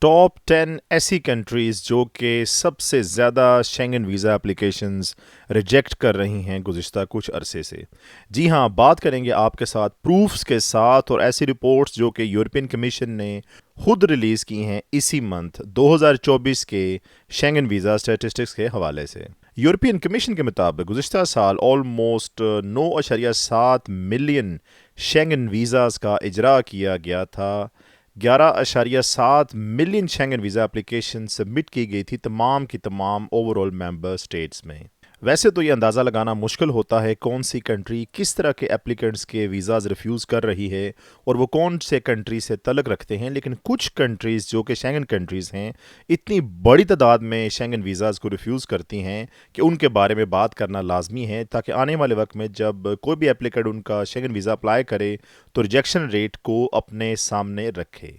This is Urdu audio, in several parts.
ٹاپ 10 ایسی کنٹریز جو کہ سب سے زیادہ شینگن ویزا اپلیکیشنز ریجیکٹ کر رہی ہیں گزشتہ کچھ عرصے سے۔ جی ہاں، بات کریں گے آپ کے ساتھ پروفز کے ساتھ اور ایسی رپورٹس جو کہ یورپین کمیشن نے خود ریلیز کی ہیں اسی منتھ 2024 کے شینگن ویزا اسٹیٹسٹکس کے حوالے سے۔ یورپین کمیشن کے مطابق گزشتہ سال آلموسٹ 9.7 ملین شینگن ویزاز کا اجرا کیا گیا تھا۔ 11.7 million Schengen visa application submit کی گئی تھی تمام کی تمام اوور آل ممبر اسٹیٹس میں۔ ویسے تو یہ اندازہ لگانا مشکل ہوتا ہے کون سی کنٹری کس طرح کے اپلیکنٹس کے ویزاز ریفیوز کر رہی ہے اور وہ کون سے کنٹری سے تعلق رکھتے ہیں، لیکن کچھ کنٹریز جو کہ شینگن کنٹریز ہیں اتنی بڑی تعداد میں شینگن ویزاز کو ریفیوز کرتی ہیں کہ ان کے بارے میں بات کرنا لازمی ہے، تاکہ آنے والے وقت میں جب کوئی بھی اپلیکنٹ ان کا شینگن ویزا اپلائی کرے تو ریجیکشن ریٹ کو اپنے سامنے رکھے۔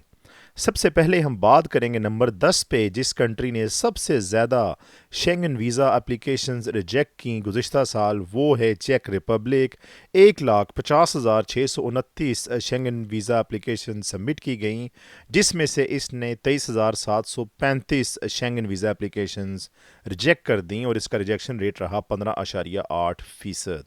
سب سے پہلے ہم بات کریں گے نمبر 10 پہ، جس کنٹری نے سب سے زیادہ شینگن ویزا اپلیکیشنز ریجیکٹ کی گزشتہ سال، وہ ہے check republic. 1,50,629 Schengen visa application submit کی گئیں، جس میں سے اس نے 23,735 شینگن ویزا اپلیکیشنز ریجیکٹ کر دیں اور اس کا ریجیکشن ریٹ رہا 15.8%۔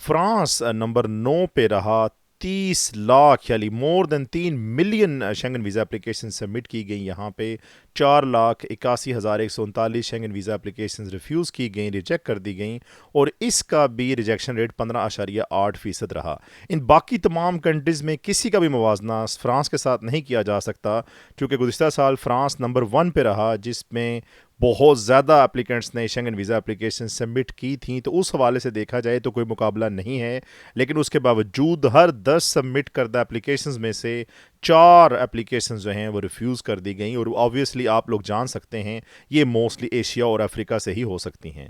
فرانس نمبر 9 پہ رہا، 30 لاکھ یعنی مور دین 3 million Schengen visa application submit کی گئیں۔ یہاں پہ 4,81,139 شینگن ویزا اپلیکیشن ریفیوز کی گئیں، ریجیکٹ کر دی گئیں، اور اس کا بھی ریجیکشن ریٹ 15.8% رہا۔ ان باقی تمام کنٹریز میں کسی کا بھی موازنہ فرانس کے ساتھ نہیں کیا جا سکتا، کیونکہ گزشتہ سال فرانس نمبر 1 پہ رہا، جس میں بہت زیادہ اپلیکنٹس نے شینگن ویزا اپلیکیشن سبمٹ کی تھیں، تو اس حوالے سے دیکھا جائے تو کوئی مقابلہ نہیں ہے۔ لیکن اس کے باوجود ہر 10 سبمٹ کردہ اپلیکیشنز میں سے 4 اپلیکیشنز جو ہیں وہ ریفیوز کر دی گئیں، اور آبویسلی آپ لوگ جان سکتے ہیں یہ موسٹلی ایشیا اور افریقہ سے ہی ہو سکتی ہیں۔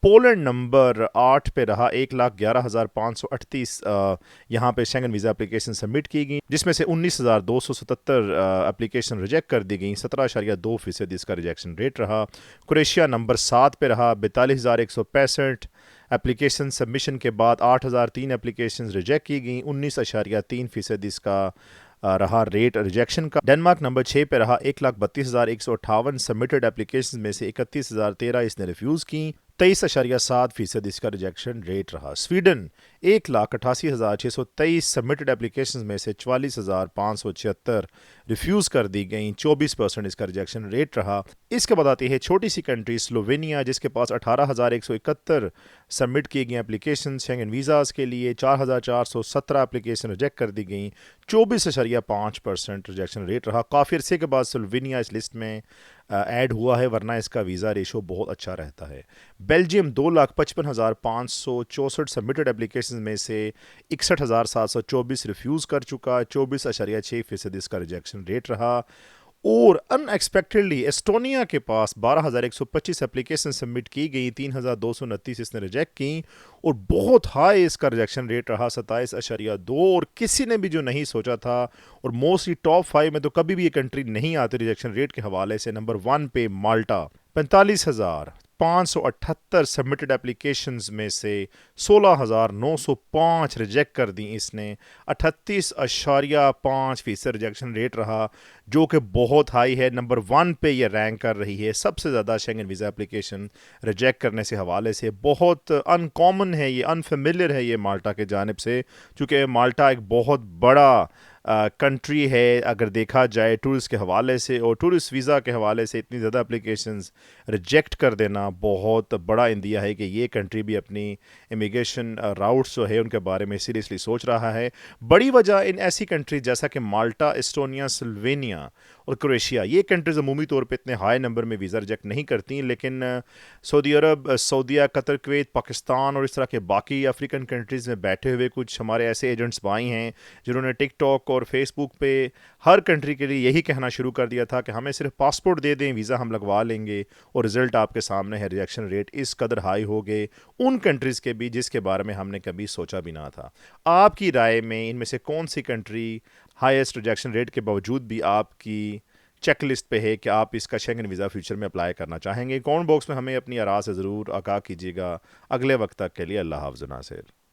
پولینڈ نمبر 8 پہ رہا، 1,11,538 یہاں پہ شینگن ویزا اپلیکیشن سبمٹ کی گئی، جس میں سے 19,277 اپلیکیشن ریجیکٹ کر دی گئیں، 17.2% اس کا ریجیکشن ریٹ رہا۔ کروشیا نمبر 7 پہ رہا، 42,165 اپلیکیشن سبمیشن کے بعد 8,003 اپلیکیشن ریجیکٹ کی گئیں، 19.3% اس کا رہا ریٹ ریجیکشن کا۔ ڈنمارک نمبر 6 پہ رہا، 1,32,158 سبمٹڈ اپلیکیشن میں سے 31,013 اس نے ریفیوز کی، 23.7% اس کا ریجیکشن ریٹ رہا۔ سویڈن 1,88,623 سبمٹڈ اپلیکیشن میں سے 44,576 ریفیوز کر دی گئیں، 24% اس کا ریجیکشن ریٹ رہا۔ اس کے بعد آتی ہے چھوٹی سی کنٹری سلووینیا، جس کے پاس 18,171 سبمٹ کی گئی اپلیکیشن شینگن ویزاز کے لیے، 4,417 اپلیکیشن ریجیکٹ کر دی گئیں، 24.5% ریجیکشن ریٹ رہا۔ کافی عرصے کے بعد سلووینیا اس لسٹ میں ایڈ ہوا ہے، ورنہ اس کا ویزا ریشو بہت اچھا رہتا ہے۔ بیلجیم 2,55,564 سبمٹڈ اپلیکیشن میں سے 61,724 ریفیوز کر چکا، 24.6% اس کا ریجیکشن ریٹ رہا۔ اور ان ایکسپیکٹڈلی ایسٹونیا کے پاس 12,125 اپلیکیشن سبمٹ کی گئی، 3,229 اس نے ریجیکٹ کی، اور بہت ہائی اس کا ریجیکشن ریٹ رہا 27.2%۔ اور کسی نے بھی جو نہیں سوچا تھا، اور موسٹلی ٹاپ 5 میں تو کبھی بھی یہ کنٹری نہیں آتی ریجیکشن ریٹ کے حوالے سے، نمبر 1 پہ مالٹا، 45,578 سبمٹڈ اپلیکیشنز میں سے 16,905 ریجیکٹ کر دیں اس نے، 38.5% ریجیکشن ریٹ رہا، جو کہ بہت ہائی ہے۔ نمبر 1 پہ یہ رینک کر رہی ہے سب سے زیادہ شینگن ویزا اپلیکیشن ریجیکٹ کرنے سے حوالے سے۔ بہت ان کامن ہے یہ، انفیملیئر ہے یہ مالٹا کے جانب سے، چونکہ مالٹا ایک بہت بڑا کنٹری ہے اگر دیکھا جائے ٹورسٹ کے حوالے سے، اور ٹورسٹ ویزا کے حوالے سے اتنی زیادہ اپلیکیشنز ریجیکٹ کر دینا بہت بڑا اندیا ہے کہ یہ کنٹری بھی اپنی امیگریشن راؤٹس جو ہے ان کے بارے میں سیریسلی سوچ رہا ہے۔ بڑی وجہ ان ایسی کنٹریز جیسا کہ مالٹا، ایسٹونیا، سلووینیا اور کروشیا، یہ کنٹریز عمومی طور پہ اتنے ہائی نمبر میں ویزا ریجیکٹ نہیں کرتی، لیکن سعودی عرب، سعودیہ، قطر، کویت، پاکستان اور اس طرح کے باقی افریقن کنٹریز میں بیٹھے ہوئے کچھ ہمارے ایسے ایجنٹس بھائی ہیں جنہوں نے ٹک ٹاک اور فیس بک پہ ہر کنٹری کے لیے یہی کہنا شروع کر دیا تھا کہ ہمیں صرف پاسپورٹ دے دیں، ویزا ہم لگوا لیں گے، اور رزلٹ آپ کے سامنے ہے، ریجیکشن ریٹ اس قدر ہائی ہو گئے ان کنٹریز کے بھی جس کے بارے میں ہم نے کبھی سوچا بھی نہ تھا۔ آپ کی رائے میں ان میں سے کون سی کنٹری ہائیسٹ ریجیکشن ریٹ کے باوجود بھی آپ کی چیک لسٹ پہ ہے کہ آپ اس کا شینگن ویزا فیوچر میں اپلائی کرنا چاہیں گے؟ کامنٹ باکس میں ہمیں اپنی آراء سے ضرور آگاہ کیجیے گا۔ اگلے وقت تک کے لیے اللہ حافظ ناصر۔